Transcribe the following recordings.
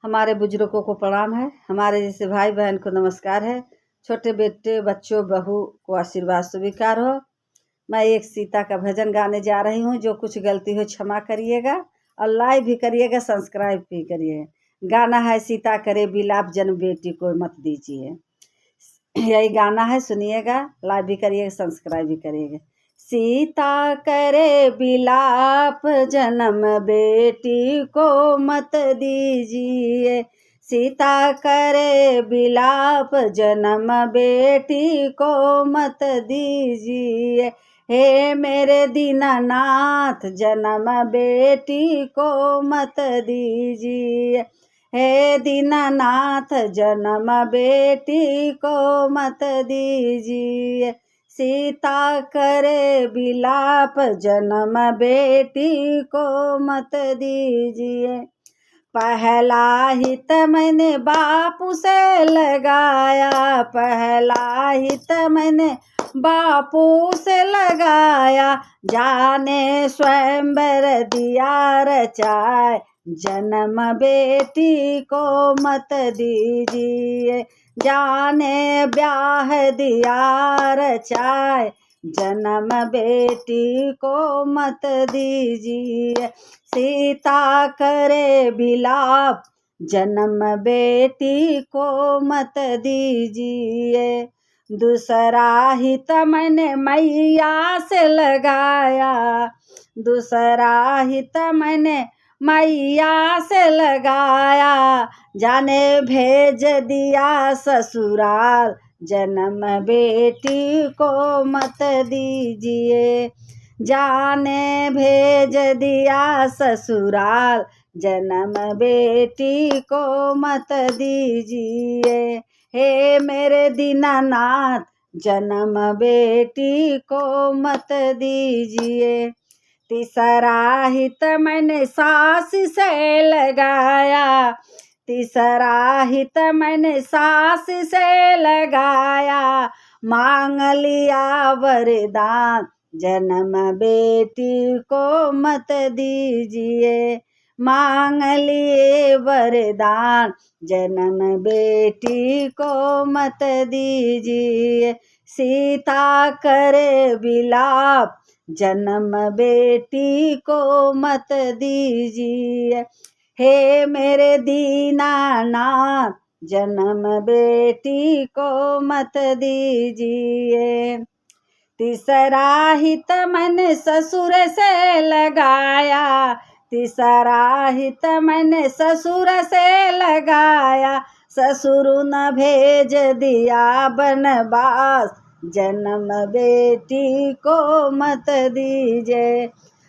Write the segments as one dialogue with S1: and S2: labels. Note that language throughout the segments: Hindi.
S1: हमारे बुजुर्गों को प्रणाम है, हमारे जैसे भाई बहन को नमस्कार है। छोटे बेटे बच्चों बहू को आशीर्वाद स्वीकार हो। मैं एक सीता का भजन गाने जा रही हूँ। जो कुछ गलती हो क्षमा करिएगा और लाइक भी करिएगा, सब्सक्राइब भी करिएगा। गाना है सीता करे बिलाप जन्म बेटी को मत दीजिए। यही गाना है, सुनिएगा, लाइक भी करिएगा, सब्सक्राइब भी करिएगा। सीता करे बिलाप जन्म बेटी को मत दीजिए। सीता करे बिलाप जन्म बेटी को मत दीजिए। हे मेरे दीनानाथ जन्म बेटी को मत दीजिए। हे दीनानाथ जन्म बेटी को मत दीजिए। सीता करे बिलाप जन्म बेटी को मत दीजिए। पहला हित मैंने बापू से लगाया, पहला हित मैंने बापू से लगाया। जाने स्वयंवर दिया रचाए, जन्म बेटी को मत दीजिए। जाने ब्याह दिया रचाए, जन्म बेटी को मत दीजिए। सीता करे बिलाप जन्म बेटी को मत दीजिए। दूसरा हित मैंने मैया से लगाया, दूसरा हित मैंने मैया से लगाया। जाने भेज दिया ससुराल, जन्म बेटी को मत दीजिए। जाने भेज दिया ससुराल, जन्म बेटी को मत दीजिए। हे मेरे दीनानाथ जन्म बेटी को मत दीजिए। तीसरा हित मैंने सास से लगाया, तीसरा हित मैंने सास से लगाया। मांग लिया वरदान, जन्म बेटी को मत दीजिए। मांग लिए वरदान, जन्म बेटी को मत दीजिए। सीता करे बिलाप जन्म बेटी को मत दीजिए। हे मेरे दीनानाथ जन्म बेटी को मत दीजिए। तीसरा हित मैंने ससुर से लगाया, तीसरा हित मैंने ससुर से लगाया। ससुर न भेज दिया बनवास, जन्म बेटी को मत दीजिए।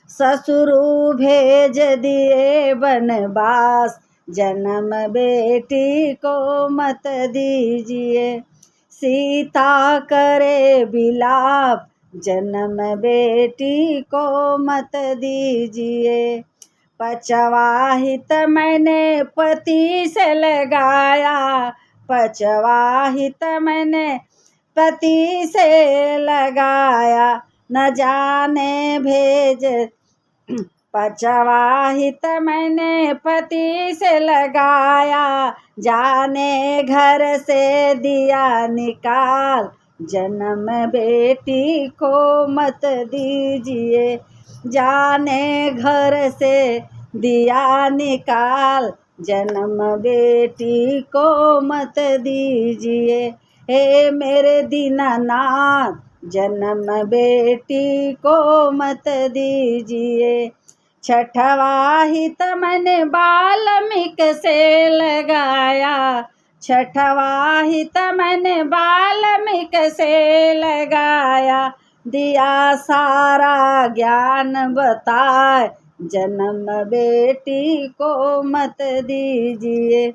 S1: ससुर भेज दिए बनवास, जन्म बेटी को मत दीजिए। सीता करे बिलाप जन्म बेटी को मत दीजिए। पचवा हित मैंने पति से लगाया, पचवा हित मैंने पति से लगाया। न जाने भेज पचवा हित मैंने पति से लगाया। जाने घर से दिया निकाल, जन्म बेटी को मत दीजिए। जाने घर से दिया निकाल, जन्म बेटी को मत दीजिए। हे मेरे दीनानाथ जन्म बेटी को मत दीजिए। छठवा हित मैंने वाल्मीक से लगाया, छठवा हित मैंने वाल्मीक से लगाया। दिया सारा ज्ञान बताए, जन्म बेटी को मत दीजिए।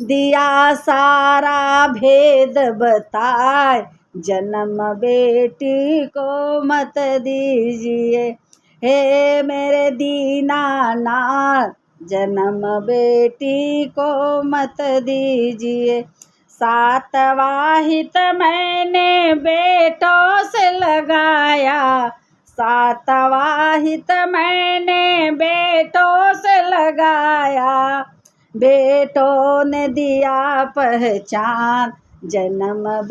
S1: दिया सारा भेद बताए, जन्म बेटी को मत दीजिए। हे मेरे दीनानाथ जन्म बेटी को मत दीजिए। सातवा हित मैंने बेटों से लगाया, सातवा हित मैंने बेटों से लगाया। बेटों ने दिया पहचान, जन्म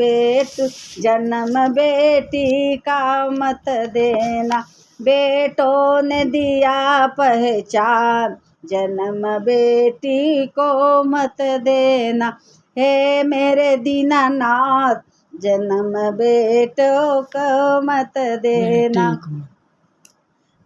S1: बेटी का मत देना। बेटों ने दिया पहचान, जन्म बेटी को मत देना। हे मेरे दीनानाथ, जन्म बेटों को मत देना।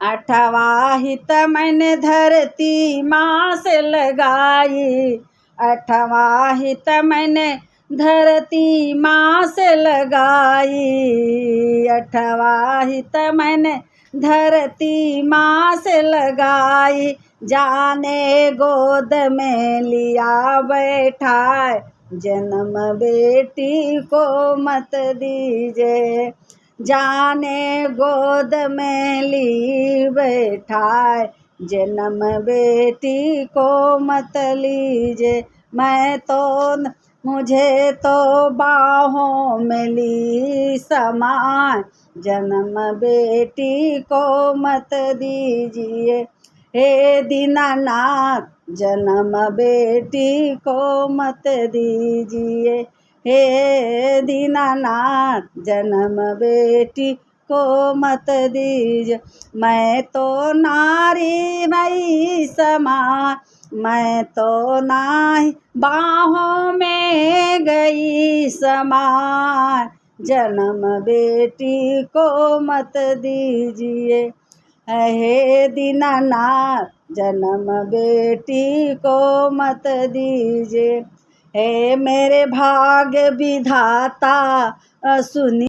S1: 8वां हित मैंने धरती माँ से लगाई, 8वां हित मैंने धरती माँ से लगाई, 8वां हित मैंने धरती माँ से लगाई। जाने गोद में लिया बैठाए, जन्म बेटी को मत दीजिए। जाने गोद में ली बैठाए, जन्म बेटी को मत लीजिए। मुझे तो बाहों में ली समाए, जन्म बेटी को मत दीजिए। हे दीनानाथ, जन्म बेटी को मत दीजिए। हे दीनानाथ, जन्म बेटी को मत दीजिए। मैं तो नारी मई समा, मैं तो नाई बाहों में गई समा, जन्म बेटी को मत दीजिए। हे दीनानाथ, जन्म बेटी को मत दीजिए। हे मेरे भाग्य विधाता, सुनी